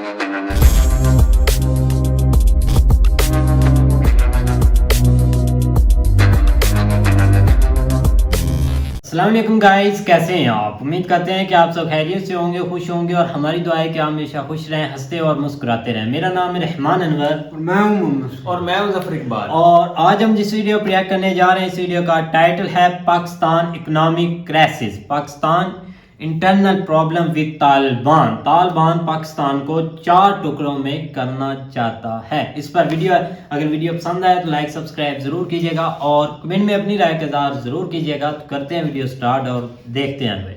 अस्सलाम वालेकुम गाइस, कैसे हैं आप? उम्मीद करते हैं कि आप सब खैरियत से होंगे, खुश होंगे और हमारी दुआ है कि आप हमेशा खुश रहें, हंसते और मुस्कुराते रहें। मेरा नाम है रहमान अनवर और मैं हूं मोहम्मद और मैं हूं जफर इकबाल। और आज हम जिस वीडियो पर रिएक्ट करने जा रहे हैं, इस वीडियो का टाइटल है Pakistan economic crisis, Pakistan internal problem with Taliban. Taliban Pakistan को 4 टुकड़ों में करना चाहता है। इस पर अगर वीडियो पसंद आए तो लाइक सब्सक्राइब जरूर कीजिएगा और कमेंट में अपनी राय का इज़हार जरूर कीजिएगा। तो करते हैं वीडियो स्टार्ट और देखते हैं भाई।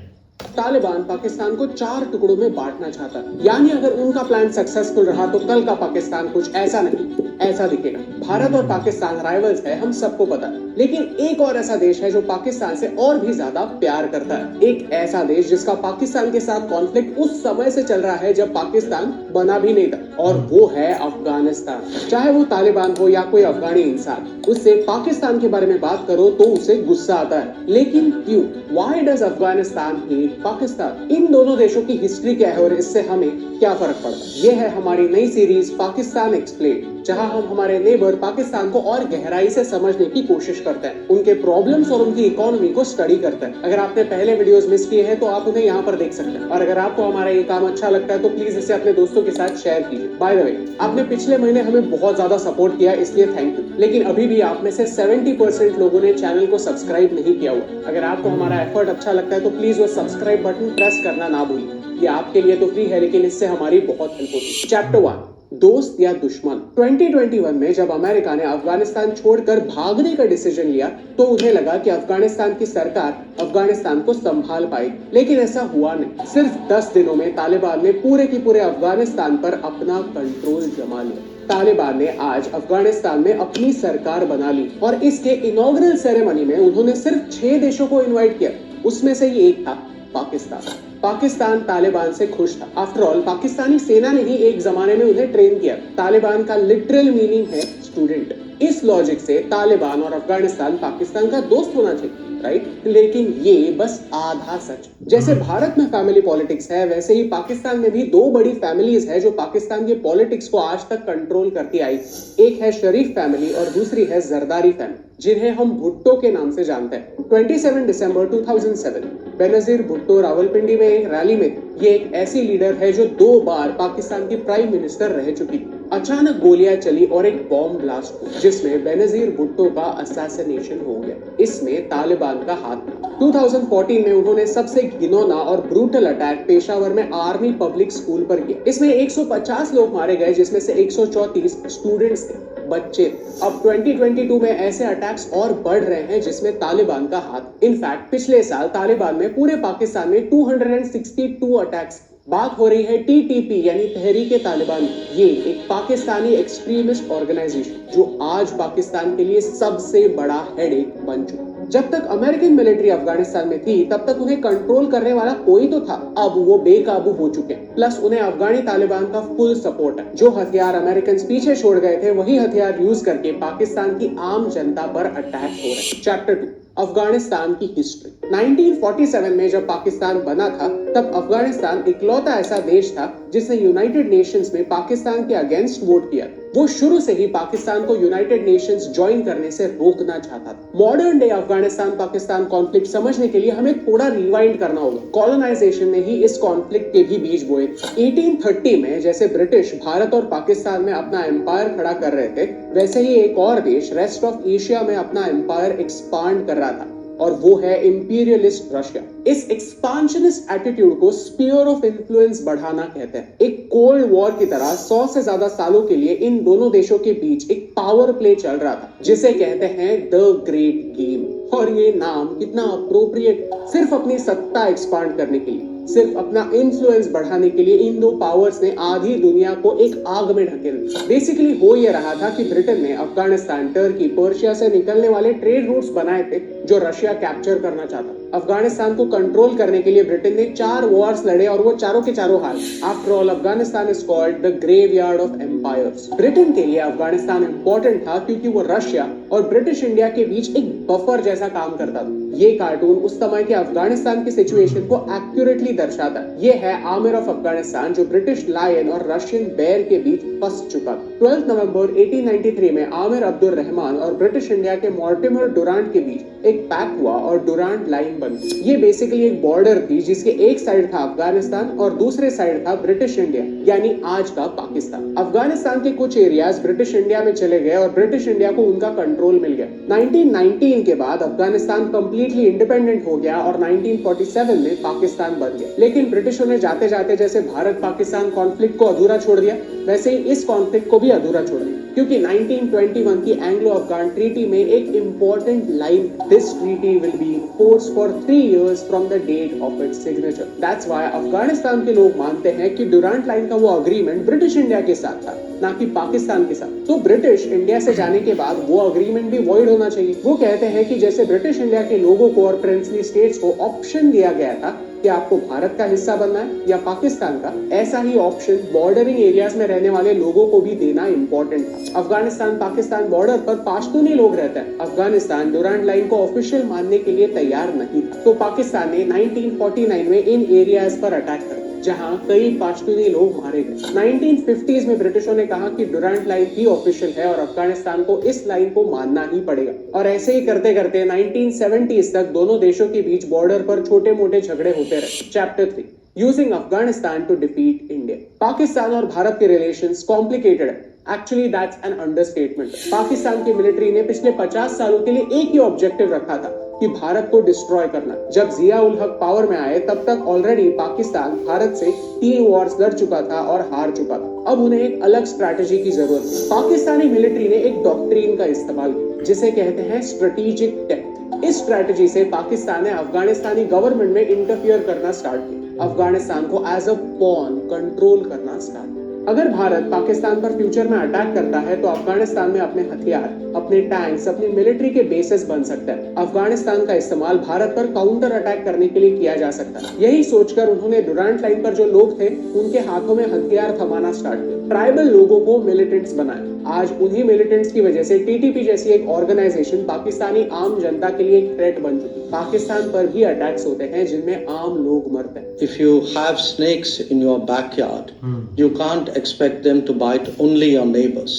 तालिबान पाकिस्तान को 4 टुकड़ों में बांटना चाहता है, यानी अगर उनका प्लान सक्सेसफुल रहा तो कल का पाकिस्तान कुछ ऐसा नहीं ऐसा दिखेगा। भारत और पाकिस्तान राइवल्स है, हम सबको पता है, लेकिन एक और ऐसा देश है जो पाकिस्तान से और भी ज्यादा प्यार करता है। एक ऐसा देश जिसका पाकिस्तान के साथ कॉन्फ्लिक्ट उस समय से चल रहा है जब पाकिस्तान बना भी नहीं था, और वो है अफगानिस्तान। चाहे वो तालिबान हो या कोई अफगानी इंसान, उससे पाकिस्तान के बारे में बात करो तो उसे गुस्सा आता है। लेकिन क्यों? Why does Afghanistan hate Pakistan? इन दोनों देशों की हिस्ट्री क्या है और इससे हमें क्या फर्क पड़ता है? ये है हमारी नई सीरीज पाकिस्तान एक्सप्लेन, जहां हम हमारे नेबर पाकिस्तान को और गहराई से समझने की कोशिश करते हैं, उनके प्रॉब्लम्स और उनकी इकोनॉमी को स्टडी करते हैं। अगर आपने पहले वीडियोस मिस किए हैं तो आप उन्हें यहाँ पर देख सकते हैं, और अगर आपको हमारा ये काम अच्छा लगता है तो प्लीज इसे अपने दोस्तों के साथ शेयर कीजिए। बाय द वे, आपने पिछले महीने हमें बहुत ज्यादा सपोर्ट किया, इसलिए थैंक यू। लेकिन अभी भी आप में से 70% लोगों ने चैनल को सब्सक्राइब नहीं किया हुआ। अगर आपको हमारा एफर्ट अच्छा लगता है तो प्लीज वो सब्सक्राइब बटन प्रेस करना ना भूलिए। ये आपके लिए तो फ्री है, लेकिन इससे हमारी बहुत हेल्प होती है। चैप्टर 1, दोस्त या दुश्मन। 2021 में जब अमेरिका ने अफगानिस्तान छोड़कर भागने का डिसीजन लिया तो उन्हें लगा कि अफगानिस्तान की सरकार अफगानिस्तान को संभाल पाएगी, लेकिन ऐसा हुआ नहीं। सिर्फ 10 दिनों में तालिबान ने पूरे के पूरे अफगानिस्तान पर अपना कंट्रोल जमा लिया। तालिबान ने आज अफगानिस्तान में अपनी सरकार बना ली, और इसके इनॉग्रल सेरेमनी में उन्होंने सिर्फ 6 देशों को इन्वाइट किया, उसमें से ही एक था पाकिस्तान। पाकिस्तान तालिबान से खुश था। आफ्टर ऑल पाकिस्तानी सेना ने ही एक जमाने में उन्हें ट्रेन किया। तालिबान का लिटरल मीनिंग है स्टूडेंट। इस लॉजिक से तालिबान और अफगानिस्तान पाकिस्तान का दोस्त होना चाहिए, राइट? लेकिन ये बस आधा सच। जैसे भारत में फैमिली पॉलिटिक्स है, वैसे ही पाकिस्तान में भी 2 बड़ी फैमिलीज है जो पाकिस्तान के पॉलिटिक्स को आज तक कंट्रोल करती आई। एक है शरीफ फैमिली और दूसरी है जरदारी फैमिली, जिन्हें हम भुट्टो के नाम से जानते हैं। 27 दिसंबर 2007 बेनजीर भुट्टो रावलपिंडी में एक रैली में थे। ये एक ऐसी लीडर है जो 2 बार पाकिस्तान की प्राइम मिनिस्टर रह चुकी थी। अचानक गोलियां चली और एक बॉम्ब ब्लास्ट हुआ, जिसमें बेनजीर भुट्टो का असैसिनेशन हो गया। इसमें तालिबान का हाथ था। 2014 में उन्होंने सबसे घिनौना और ब्रूटल अटैक पेशावर में आर्मी पब्लिक स्कूल पर किया। इसमें 150 लोग मारे गए, जिसमें से 134 स्टूडेंट्स थे, बच्चे। अब 2022 में ऐसे अटैक्स और बढ़ रहे हैं जिसमें तालिबान का हाथ। इनफैक्ट पिछले साल तालिबान में पूरे पाकिस्तान में 262 अटैक्स। बात हो रही है टीटीपी यानी तहरीक तालिबान। ये एक पाकिस्तानी एक्सट्रीमिस्ट ऑर्गेनाइजेशन जो आज पाकिस्तान के लिए सबसे बड़ा हेडेक बन चुका। जब तक अमेरिकन मिलिट्री अफगानिस्तान में थी तब तक उन्हें कंट्रोल करने वाला कोई तो था। अब वो बेकाबू हो चुके हैं, प्लस उन्हें अफगानी तालिबान का फुल सपोर्ट है। जो हथियार अमेरिकन पीछे छोड़ गए थे वही हथियार यूज करके पाकिस्तान की आम जनता पर अटैक हो रहे हैं। चैप्टर 2, अफगानिस्तान की हिस्ट्री। 1947 में जब पाकिस्तान बना था तब अफगानिस्तान इकलौता ऐसा देश था जिसने यूनाइटेड नेशंस में पाकिस्तान के अगेंस्ट वोट किया। वो शुरू से ही पाकिस्तान को यूनाइटेड नेशंस ज्वाइन करने से रोकना चाहता था। Modern day Afghanistan Pakistan conflict समझने के लिए हमें थोड़ा रिवाइंड करना होगा। कॉलोनाइजेशन ने ही इस कॉन्फ्लिक्ट के भी बीज बोए। 1830 में जैसे ब्रिटिश भारत और पाकिस्तान में अपना एम्पायर खड़ा कर रहे थे, वैसे ही एक और देश रेस्ट ऑफ एशिया में अपना एम्पायर एक्सपांड कर रहा था, और वो है इंपीरियलिस्ट रशिया। इस एक्सपांशनिस्ट एटीट्यूड को स्फीयर ऑफ इन्फ्लुएंस बढ़ाना कहते हैं। एक कोल्ड वॉर की तरह 100 से ज्यादा सालों के लिए इन दोनों देशों के बीच एक पावर प्ले चल रहा था, जिसे कहते हैं द ग्रेट गेम। और ये नाम कितना अप्रोप्रिएट। सिर्फ अपनी सत्ता एक्सपांड करने के लिए, सिर्फ अपना इन्फ्लुएंस बढ़ाने के लिए इन 2 पावर्स ने आधी दुनिया को एक आग में ढकेल दिया। बेसिकली हो ये रहा था कि ब्रिटेन ने अफगानिस्तान, टर्की, पर्शिया से निकलने वाले ट्रेड रूट्स बनाए थे जो रशिया कैप्चर करना चाहता। अफगानिस्तान को कंट्रोल करने के लिए ब्रिटेन ने 4 वॉर्स लड़े और वो चारों के चारों हार। After all Afghanistan is called the graveyard of empires. Britain के लिए अफगानिस्तान इंपॉर्टेंट था क्योंकि वो रशिया और ब्रिटिश इंडिया के बीच एक बफर जैसा काम करता था। ये कार्टून उस समय के अफगानिस्तान की सिचुएशन को एक्यूरेटली दर्शाता है। ये है आमिर ऑफ अफगानिस्तान जो ब्रिटिश लायन और रशियन बेयर के बीच फंस चुका था। 12 नवंबर 1893 में आमिर अब्दुल रहमान और ब्रिटिश इंडिया के मॉर्टिमर डुरांट के बीच एक पैक्ट हुआ और डुरांट लाइन बनी। ये बेसिकली एक बॉर्डर थी जिसके एक साइड था अफगानिस्तान और दूसरे साइड था ब्रिटिश इंडिया यानी आज का पाकिस्तान। अफगानिस्तान के कुछ एरियाज ब्रिटिश इंडिया में चले गए और ब्रिटिश इंडिया को उनका कंट्रोल मिल गया। 1919 के बाद अफगानिस्तान कंप्लीटली इंडिपेंडेंट हो गया और 1947 में पाकिस्तान बन गया। लेकिन ब्रिटिशों ने जाते जाते जैसे भारत पाकिस्तान कॉन्फ्लिक्ट को अधूरा छोड़ दिया, वैसे ही इस कॉन्फ्लिक्ट को भी अधूरा छोड़ दिया, क्योंकि 1921 की एंग्लो अफगान ट्रीटी में एक important line, this treaty will be in force for 3 years from the date of its signature. That's why Afghanistan के लोग मानते हैं कि डुरांट लाइन का वो अग्रीमेंट ब्रिटिश इंडिया के साथ था, ना कि पाकिस्तान के साथ। तो ब्रिटिश इंडिया से जाने के बाद वो अग्रीमेंट भी वॉइड होना चाहिए। वो कहते हैं कि जैसे ब्रिटिश इंडिया के लोगों को और प्रिंसली स्टेट्स को ऑप्शन दिया गया था कि आपको भारत का हिस्सा बनना है या पाकिस्तान का, ऐसा ही ऑप्शन बॉर्डरिंग एरियाज में रहने वाले लोगों को भी देना इंपॉर्टेंट था। अफगानिस्तान पाकिस्तान बॉर्डर पर पाश्तूनी लोग रहते हैं। अफगानिस्तान डुरांट लाइन को ऑफिशियल मानने के लिए तैयार नहीं था, तो पाकिस्तान ने 1949 में इन एरियाज पर अटैक कर जहां कई पाश्तूनी लोग मारे गए। 1950s में ब्रिटिशों ने कहा कि डुरांट लाइन ही ऑफिशियल है और अफगानिस्तान को इस लाइन को मानना ही पड़ेगा। और ऐसे ही करते करते 1970s तक दोनों देशों के बीच बॉर्डर पर छोटे मोटे झगड़े होते रहे। Chapter 3 using Afghanistan to defeat India. Pakistan और भारत के रिलेशंस कॉम्प्लिकेटेड है। Actually that's an understatement. Pakistan की मिलिट्री ने पिछले 50 सालों के लिए एक ही ऑब्जेक्टिव रखा था कि भारत को डिस्ट्रॉय करना। जब जिया उल हक पावर में आए तब तक ऑलरेडी पाकिस्तान भारत से 3 वॉर्स लड़ चुका था और हार चुका था। अब उन्हें एक अलग स्ट्रैटेजी की जरूरत है। पाकिस्तानी मिलिट्री ने एक डॉक्ट्रिन का इस्तेमाल किया जिसे कहते हैं स्ट्रेटेजिक डेप्थ। इस स्ट्रैटेजी से पाकिस्तान ने अफगानिस्तानी गवर्नमेंट में इंटरफियर करना स्टार्ट किया, अफगानिस्तान को एज अ पॉन कंट्रोल करना स्टार्ट किया। अगर भारत पाकिस्तान पर फ्यूचर में अटैक करता है तो अफगानिस्तान में अपने हथियार, अपने टैंक्स, अपनी मिलिट्री के बेसेस बन सकता है। अफगानिस्तान का इस्तेमाल भारत पर काउंटर अटैक करने के लिए किया जा सकता है। यही सोचकर उन्होंने डुरांट लाइन पर जो लोग थे उनके हाथों में हथियार थमाना स्टार्ट किया। ट्राइबल लोगों को मिलिटेंट्स बनाए। आज उन्हीं मिलिटेंट्स की वजह से टीटीपी जैसी एक ऑर्गेनाइजेशन पाकिस्तानी आम जनता के लिए एक थ्रेट बन चुकी है। पाकिस्तान पर भी अटैक्स होते हैं जिनमें आम लोग मरते हैं। If you have snakes in your backyard, you can't expect them to bite only your neighbors.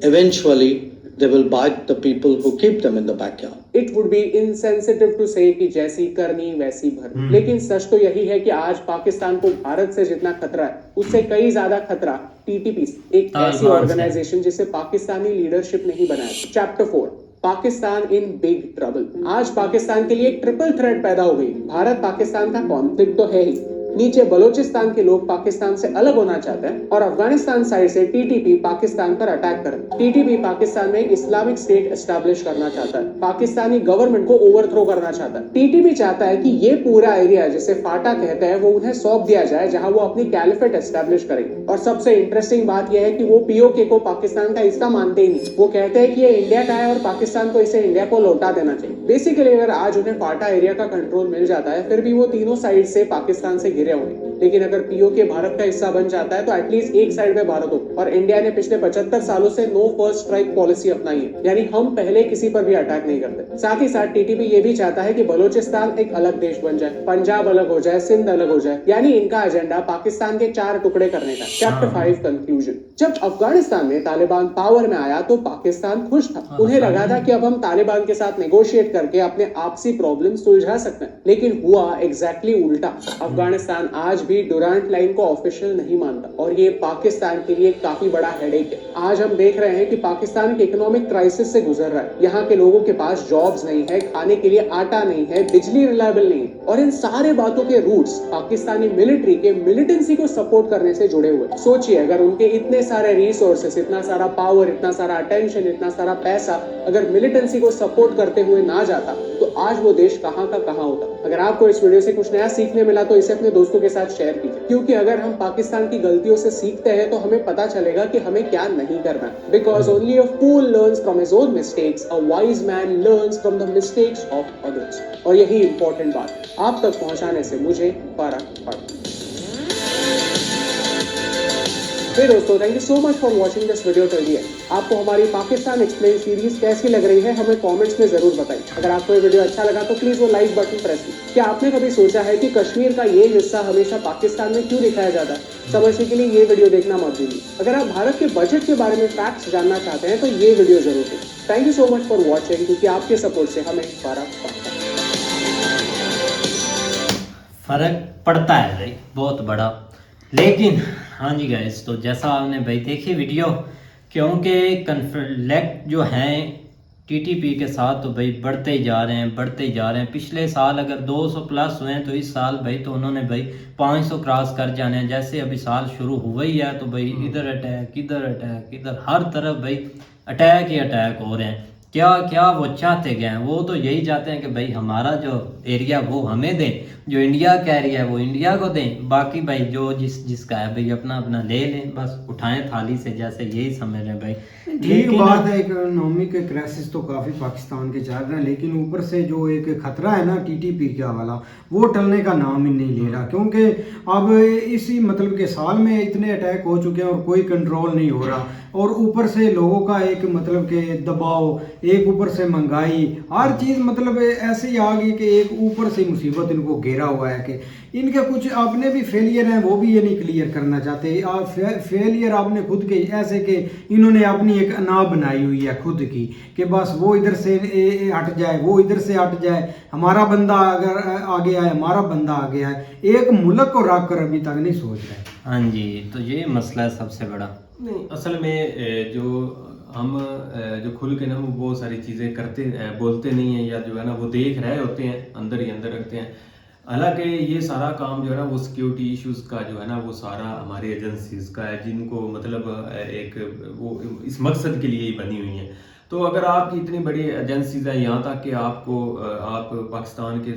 Eventually, they will bite the people who keep them in the backyard. It would be insensitive to say कि जैसी करनी वैसी भरनी। लेकिन सच तो यही है कि आज पाकिस्तान को भारत से जितना खतरा है उससे कई ज्यादा खतरा टीटीपी, एक ऐसी ऑर्गेनाइजेशन जिसे पाकिस्तानी लीडरशिप नहीं बनाया। Chapter 4 Pakistan in big trouble. आज पाकिस्तान के लिए एक ट्रिपल थ्रेट पैदा हो गई। भारत पाकिस्तान का कॉन्फ्लिक्ट तो है ही, नीचे बलोचिस्तान के लोग पाकिस्तान से अलग होना चाहते हैं और अफगानिस्तान साइड से टीटीपी पाकिस्तान पर अटैक कर। टीटीपी पाकिस्तान में इस्लामिक स्टेट एस्टैब्लिश करना चाहता है, पाकिस्तानी गवर्नमेंट को ओवरथ्रो करना चाहता है। टीटीपी चाहता है कि ये पूरा एरिया जिसे फाटा कहते हैं वो उन्हें सौंप दिया जाए जहां वो अपनी कैलिफेट एस्टैब्लिश करेंगे। और सबसे इंटरेस्टिंग बात यह है कि वो पीओके को पाकिस्तान का हिस्सा मानते ही नहीं। वो कहते हैं कि ये इंडिया का है और पाकिस्तान को इसे इंडिया को लौटा देना चाहिए। बेसिकली अगर आज उन्हें फाटा एरिया का कंट्रोल मिल जाता है फिर भी वो तीनों साइड से पाकिस्तान से घिरे होंगे। लेकिन अगर पीओके भारत का हिस्सा बन जाता है तो एटलीस्ट एक साइड में भारत हो। और इंडिया ने पिछले 75 सालों से नो फर्स्ट स्ट्राइक पॉलिसी अपनाई है, यानी हम पहले किसी पर भी अटैक नहीं करते। साथ ही साथ टीटीपी ये भी चाहता है कि बलोचिस्तान एक अलग देश बन जाए, पंजाब अलग हो जाए, सिंध अलग हो जाए, यानी इनका एजेंडा पाकिस्तान के 4 टुकड़े करने का। Chapter 5 conclusion. जब अफगानिस्तान में तालिबान पावर में आया तो पाकिस्तान खुश था। उन्हें लगा था कि अब हम तालिबान के साथ नेगोशिएट करके अपने आपसी प्रॉब्लम सुलझा सकते हैं। लेकिन हुआ एग्जैक्टली उल्टा। अफगानिस्तान आज भी डुरांट लाइन को ऑफिशियल नहीं मानता और ये पाकिस्तान के लिए काफी बड़ा हेडेक है। आज हम देख रहे हैं कि पाकिस्तान के इकोनॉमिक क्राइसिस से गुजर रहा है। यहाँ के लोगों के पास जॉब्स नहीं है, खाने के लिए आटा नहीं है, बिजली रिलायबल नहीं है और इन सारे बातों के रूट्स पाकिस्तानी मिलिट्री के मिलिटेंसी को सपोर्ट करने से जुड़े हुए। सोचिए अगर उनके इतने सारे रिसोर्सेस, इतना सारा पावर, इतना सारा अटेंशन, इतना सारा पैसा अगर मिलिटेंसी को सपोर्ट करते हुए ना जाता तो आज वो देश कहाँ का कहाँ होता। अगर आपको इस वीडियो से कुछ नया सीखने मिला तो इसे अपने दोस्तों के साथ शेयर कीजिए, क्योंकि अगर हम पाकिस्तान की गलतियों से सीखते हैं तो हमें पता चलेगा कि हमें क्या नहीं करना। Because only a fool learns from his own mistakes, a wise man learns from the mistakes of others. और यही इंपॉर्टेंट बात आप तक पहुंचाने से मुझे फर्क पड़ता है। हे दोस्तों, thank you so much for watching this video till the end. आपको हमारी पाकिस्तान एक्सप्लेन सीरीज कैसी लग रही है हमें कमेंट्स में जरूर बताइए। अगर आपको ये वीडियो अच्छा लगा तो प्लीज वो लाइक बटन प्रेस कीजिए। क्या आपने कभी सोचा है कि कश्मीर का ये हिस्सा हमेशा पाकिस्तान में क्यों दिखाया जाता है? समझने के लिए ये वीडियो देखना मत भूलिए। अगर आप भारत के बजट के बारे में फैक्ट्स जानना चाहते हैं तो ये वीडियो जरूर देखें। Thank you so much for watching, क्योंकि आपके सपोर्ट से हमें फर्क पड़ता है भाई बहुत बड़ा। लेकिन हाँ जी गाइस, तो जैसा आपने भाई देखी वीडियो, क्योंकि कन्फ्लिक्ट जो हैं टीटीपी के साथ तो भाई बढ़ते ही जा रहे हैं। पिछले साल अगर 200 प्लस हुए हैं तो इस साल भाई तो उन्होंने भाई 500 क्रॉस कर जाने हैं। जैसे अभी साल शुरू हुआ ही है तो भाई इधर अटैक इधर हर तरफ भाई अटैक ही अटैक हो रहे हैं। क्या क्या वो चाहते गए हैं? वो तो यही चाहते हैं कि भाई हमारा जो एरिया वो हमें दें, जो इंडिया का एरिया है वो इंडिया को दें, बाकी भाई जो जिसका है भाई अपना अपना ले लें, बस उठाएं थाली से, जैसे यही समझ रहे हैं भाई। ठीक बात है, इकोनॉमिक क्राइसिस तो काफ़ी पाकिस्तान के चल रहे हैं, लेकिन ऊपर से जो एक खतरा है ना टीटीपी का वाला, वो टलने का नाम ही नहीं ले रहा। क्योंकि अब इसी मतलब के साल में इतने अटैक हो चुके हैं और कोई कंट्रोल नहीं हो रहा, और ऊपर से लोगों का एक मतलब के दबाव, एक ऊपर से महंगाई, हर चीज़ मतलब ऐसे ही आ गई कि एक ऊपर से मुसीबत इनको घेरा हुआ है कि इनके कुछ अपने भी फेलियर हैं, वो भी ये नहीं क्लियर करना चाहते। फेलियर आपने खुद के ऐसे कि इन्होंने अपनी एक अना बनाई हुई है खुद की कि बस वो इधर से हट जाए, वो इधर से हट जाए, हमारा बंदा अगर आगे आए, हमारा बंदा आगे आए, एक मुल्क को रख कर अभी तक नहीं सोच रहे। हाँ जी, तो ये मसला है सबसे बड़ा। नहीं, असल में जो हम जो खुल के ना वो बहुत सारी चीज़ें करते बोलते नहीं हैं, या जो है ना वो देख रहे होते हैं, अंदर ही अंदर रखते हैं। हालांकि ये सारा काम जो है ना वो सिक्योरिटी इश्यूज़ का जो है ना वो सारा हमारी एजेंसीज का है, जिनको मतलब एक वो इस मकसद के लिए ही बनी हुई हैं। तो अगर आपकी इतनी बड़ी एजेंसीज हैं, यहाँ तक कि आपको आप पाकिस्तान के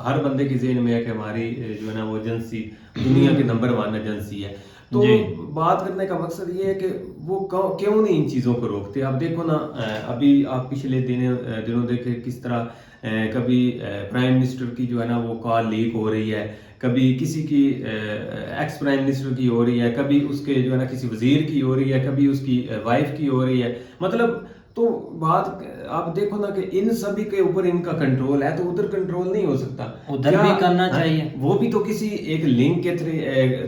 हर बंदे के ज़हन में है कि हमारी जो है ना वो एजेंसी दुनिया की नंबर 1 एजेंसी है, तो बात करने का मकसद ये है कि वो क्यों नहीं इन चीज़ों को रोकते। आप देखो ना, अभी आप पिछले दिनों देखे किस तरह कभी प्राइम मिनिस्टर की जो है ना वो कॉल लीक हो रही है, कभी किसी की एक्स प्राइम मिनिस्टर की हो रही है, कभी उसके जो है ना किसी वजीर की हो रही है, कभी उसकी वाइफ की हो रही है। मतलब तो बात आप देखो ना कि इन सभी के ऊपर इनका कंट्रोल है, तो उधर कंट्रोल नहीं हो सकता, उधर भी करना चाहिए। वो भी तो किसी एक लिंक के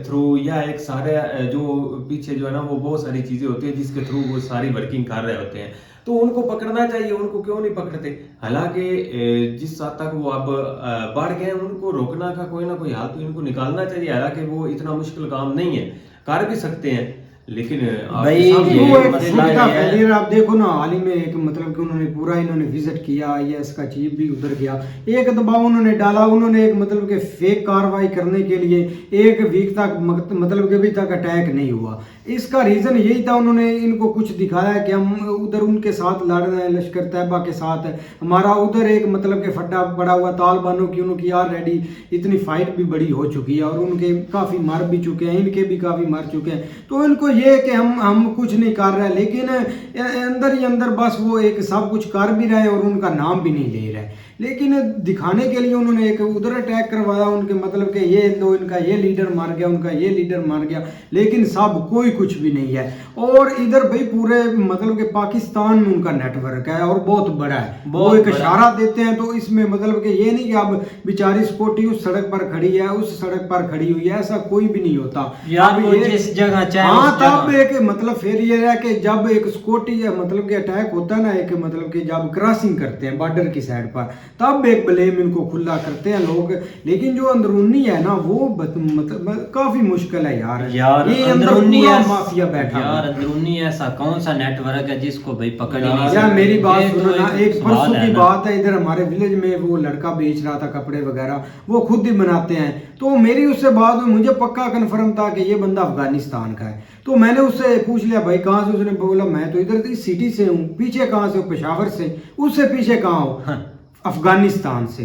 थ्रू या एक सारे जो पीछे जो है ना वो बहुत सारी चीजें होती है जिसके थ्रू वो सारी वर्किंग कर रहे होते हैं, तो उनको पकड़ना चाहिए। उनको क्यों नहीं पकड़ते? हालांकि जिस हद तक वो अब बढ़ गए, उनको रोकना का कोई ना कोई हाल तो इनको निकालना चाहिए। हालांकि वो इतना मुश्किल काम नहीं है, कर भी सकते हैं, लेकिन भाई आप देखो ना, हाल ही में एक मतलब कि उन्होंने पूरा इन्होंने विजिट किया, IAS का चीफ भी उधर गया, एक दबाव उन्होंने डाला, उन्होंने एक मतलब कि फेक कार्रवाई करने के लिए एक वीक तक मतलब कि अभी तक अटैक नहीं हुआ। इसका रीज़न यही था, उन्होंने इनको कुछ दिखाया कि हम उधर उनके साथ लड़ रहे हैं, लश्कर तैयबा के साथ हमारा उधर एक मतलब कि फटा पड़ा हुआ तालिबानों की, उनकी ऑलरेडी इतनी फाइट भी बड़ी हो चुकी है और उनके काफ़ी मर भी चुके हैं, इनके भी काफ़ी मर चुके हैं। तो इनको ये कि हम कुछ नहीं कर रहे, लेकिन अंदर ही अंदर बस वो एक सब कुछ कर भी रहे हैं और उनका नाम भी नहीं ले रहे। लेकिन दिखाने के लिए उन्होंने एक उधर अटैक करवाया, उनके मतलब कि ये तो इनका ये लीडर मार गया, उनका ये लीडर मार गया, लेकिन सब कोई कुछ भी नहीं है। और इधर भाई पूरे मतलब कि पाकिस्तान में उनका नेटवर्क है और बहुत बड़ा है, वो एक इशारा देते हैं तो इसमें मतलब कि ये नहीं कि अब बेचारी स्कूटी उस सड़क पर खड़ी है, उस सड़क पर खड़ी हुई है, ऐसा कोई भी नहीं होता यार। वो जिस जगह चाहे हाँ, तब एक मतलब फिर ये है कि जब एक स्कूटी मतलब कि अटैक होता है ना, एक मतलब कि जब क्रॉसिंग करते हैं बॉर्डर की साइड पर, तब एक ब्लेम इनको खुला करते हैं लोग। लेकिन जो अंदरूनी है ना वो मतलब काफी मुश्किल है यार। ये अंदरूनी माफिया बैठा यार, अंदरूनी ऐसा कौन सा नेटवर्क है जिसको भाई पकड़ ही नहीं यार। मेरी बात सुनो तो ना, एक परसों की बात है, इधर हमारे विलेज में वो लड़का बेच रहा था कपड़े वगैरह, वो खुद ही बनाते हैं। तो मेरी उससे बात हुई, मुझे पक्का कन्फर्म था कि ये बंदा अफगानिस्तान का है। तो मैंने उससे पूछ लिया भाई कहाँ से, उसने बोला मैं तो इधर इस सिटी से हूँ। पीछे कहाँ से? पेशावर से। उससे पीछे कहाँ हो? अफगानिस्तान से।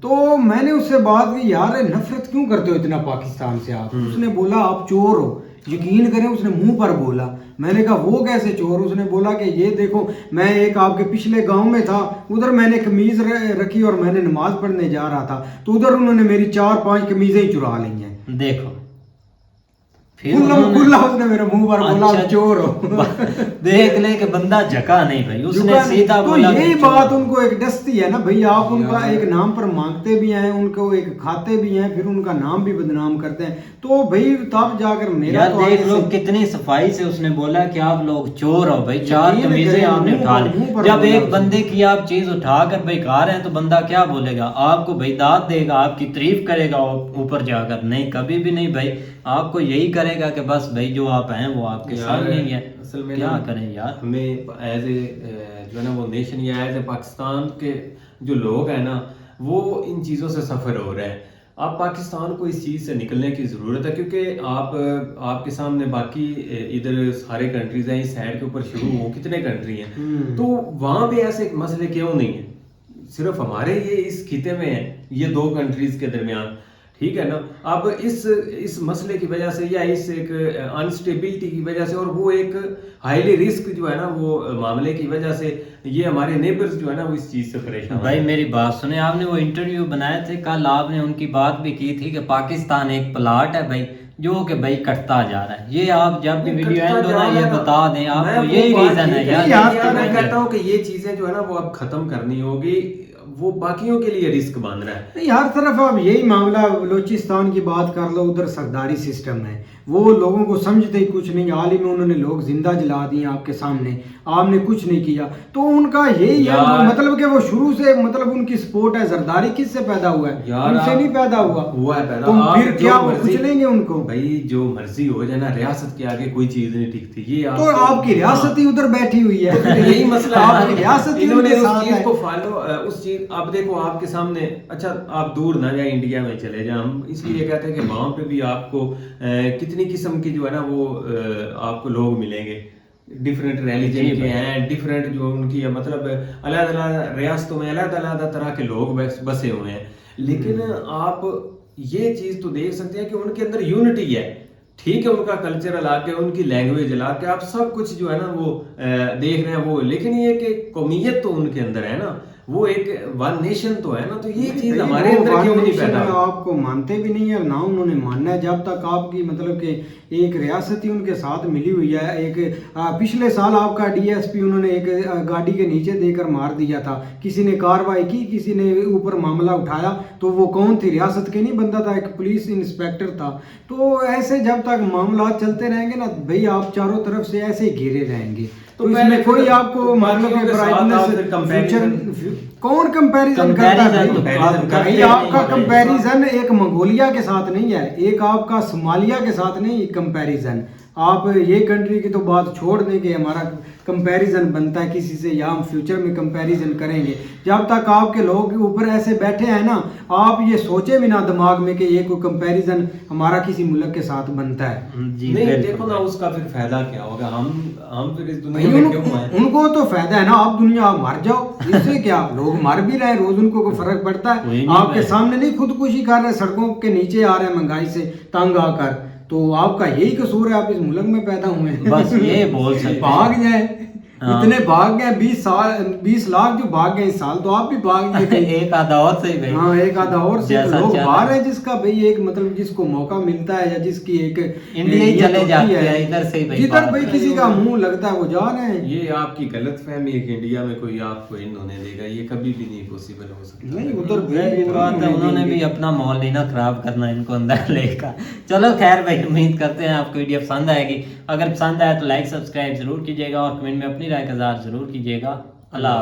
तो मैंने उससे बात की, यार नफरत क्यों करते हो इतना पाकिस्तान से आप? उसने बोला आप चोर हो। यकीन करें उसने मुंह पर बोला। मैंने कहा वो कैसे चोर? उसने बोला कि ये देखो, मैं एक आपके पिछले गांव में था, उधर मैंने कमीज रखी और मैंने नमाज पढ़ने जा रहा था, तो उधर उन्होंने मेरी 4-5 कमीजें ही चुरा ली हैं। देखो फिर खुला उन्होंने उसने मेरे मुंह पर बोला अच्छा, आप चोर हो। देख ले कि बंदा झका नहीं भाई, उसने झुका- सीधा तो बोला यही कि बात चोर। उनको एक डस्ती है ना भाई, आप उनका एक नाम पर मांगते भी हैं, उनको एक खाते भी हैं, फिर उनका नाम भी बदनाम करते हैं, तो भाई तब जाकर मेरा यार तो देख आगे लो से- कितनी सफाई से उसने बोला कि आप लोग चोर हो भाई, चार यकीन कमीजें करें, आपने मुंह उठा पर- ली। मुंह पर जब बोला एक उसने। बंदे की आप चीज उठा कर भाई खा रहे हैं तो बंदा क्या बोलेगा, आपको भाई दाद देगा, आपकी तारीफ करेगा ऊपर जाकर? नहीं, कभी भी नहीं भाई, आपको यही करेगा कि बस भाई जो आप हैं वो आपके सामने ही है। असल में क्या ना करें यार, हमें एज ए जो है ना वो नेशन या एज ए पाकिस्तान के जो लोग हैं ना वो इन चीज़ों से सफ़र हो रहे हैं। अब पाकिस्तान को इस चीज़ से निकलने की ज़रूरत है, क्योंकि आपके सामने बाकी इधर सारे कंट्रीज हैं, इस साइड के ऊपर शुरू हो कितने कंट्री हैं, तो वहाँ पे ऐसे मसले क्यों नहीं है? सिर्फ हमारे ये इस खिते में है, ये दो कंट्रीज के दरमियान, ठीक है ना। अब इस मसले की वजह से या इस एक अनस्टेबिलिटी की वजह से और वो एक हाईली रिस्क जो है ना वो मामले की वजह से ये हमारे नेबर्स जो है ना वो इस चीज से परेशान भाई हैं। मेरी बात सुने, आपने वो इंटरव्यू बनाए थे कल, आपने उनकी बात भी की थी कि पाकिस्तान एक प्लाट है भाई जो कि भाई कटता जा रहा है। ये आप जब भी वीडियो कटता एंड हो जा ना रहा ये है ना। बता दें, मैं आपको वो यही बात रीजन है ठीक यार। यार, मैं कहता हूँ कि ये चीजें जो है ना वो अब खत्म करनी होगी, वो बाकियों के लिए रिस्क बन रहा है। नहीं, हर तरफ अब यही मामला, बलूचिस्तान की बात कर लो, उधर सरदारी सिस्टम है, वो लोगों को समझते ही कुछ नहीं। हाल ही में उन्होंने लोग जिंदा जला दिए आपके सामने, आपने कुछ नहीं किया, तो उनका यही है यार, मतलब कि वो शुरू से मतलब उनकी सपोर्ट है। जरदारी किससे पैदा हुआ है? यार, उनसे नहीं पैदा हुआ है पैदा। तो आप फिर जो क्या वो मर्जी- कुचलेंगे उनको? भाई जो मर्जी हो जाए ना, रियासत के आगे कोई चीज नहीं टिकती। ये तो आपकी रियासत ही उधर बैठी हुई है। तो यही मसला है। आपकी रियासत ही इन्होंने उनके उस साथ चीज है। को फॉलो उस चीज, अब देखो आपके सामने, अच्छा आप दूर ना जाए, इंडिया में चले जाए, हम इसलिए कहते हैं कि वहां पे भी आपको कितनी किस्म की जो है ना वो आपको लोग मिलेंगे, डिफरेंट रिलीजन के हैं, डिफरेंट जो उनकी है, मतलब अलग अलग रियासतों में अलग अलग तरह के लोग बसे हुए हैं। लेकिन आप ये चीज तो देख सकते हैं कि उनके अंदर यूनिटी है, ठीक है, उनका कल्चर अलग है, उनकी लैंग्वेज अलग है, आप सब कुछ जो है ना वो देख रहे हैं वो, लेकिन ये कि कौमियत तो उनके अंदर है ना, वो एक वन नेशन तो है ना, तो ये चीज हमारे वो अंदर क्यों नहीं foundation पैदा? आपको मानते भी नहीं है, ना उन्होंने मानना है जब तक आपकी मतलब कि एक रियासत ही उनके साथ मिली हुई है। एक पिछले साल आपका डीएसपी उन्होंने एक गाड़ी के नीचे देकर मार दिया था, किसी ने कार्रवाई की, किसी ने ऊपर मामला उठाया, तो वो कौन थी? रियासत के नहीं बंदा था, एक पुलिस इंस्पेक्टर था। तो ऐसे जब तक मामला चलते रहेंगे ना भाई, आप चारों तरफ से ऐसे ही घिरे रहेंगे, तो पहले इसमें कोई फिर आपको मतलब बाकियों कि के साथ brightness, आप फिर comparison- future- कौन कंपैरिजन करता है Comparison तो भाई? आप करते भाई नहीं आपका हैं। कंपैरिजन एक मंगोलिया के साथ नहीं है, एक आपका सोमालिया के साथ नहीं कंपैरिजन। आप ये कंट्री की तो बात छोड़ दें कि हमारा कंपैरिजन बनता है किसी से, या हम फ्यूचर में कंपैरिजन करेंगे। जब तक आपके लोग ऊपर ऐसे बैठे हैं ना, आप ये सोचे भी ना दिमाग में कि ये कोई कंपैरिजन हमारा किसी मुल्क के साथ बनता है। जी नहीं बिल्कुल देखो ना, भाई। उसका फिर फायदा क्या होगा? हम फिर इस भाई दुनिया में क्यों आए? उनको तो फायदा है ना, आप दुनिया आप मर जाओ, इससे क्या? लोग मर भी रहे हैं रोज, उनको कोई फर्क पड़ता कोई है? नहीं आपके भाई। सामने नहीं खुदकुशी कर रहे, सड़कों के नीचे आ रहे हैं महंगाई से तंग आकर, तो आपका यही कसूर है, आप इस मुल्क में पैदा हुए हैं। बस ये बोल सकते हैं। भाग जाए, हाँ। इतने भाग गए, 20 लाख जो भाग गए इस साल, तो आप भी भाग गए कहीं। एक आधा और सही भाई। हाँ, एक आधा और से जैसा लोग चल बाहर है, जिसका भाई एक मतलब जिसको मौका मिलता है या जिसकी एक इंडिया ही नीयत चले होती जाते है, हैं, इधर से ही भाई जिधर बात भाई है। किसी का मुंह लगता है वो जा रहे हैं। ये आपकी गलत फहमी है कि इंडिया में कोई आपको इन होने देगा, ये कभी भी नहीं पॉसिबल हो सकता। नहीं, उधर वही बात है, उन्होंने भी अपना माहौल नहीं ना खराब करना इनको अंदर लेकर। चलो खैर भाई, उम्मीद करते हैं आपको वीडियो पसंद आएगी। अगर पसंद आया तो लाइक सब्सक्राइब जरूर कीजिएगा और कमेंट में अपनी राय का इज़हार जरूर कीजिएगा। अल्लाह।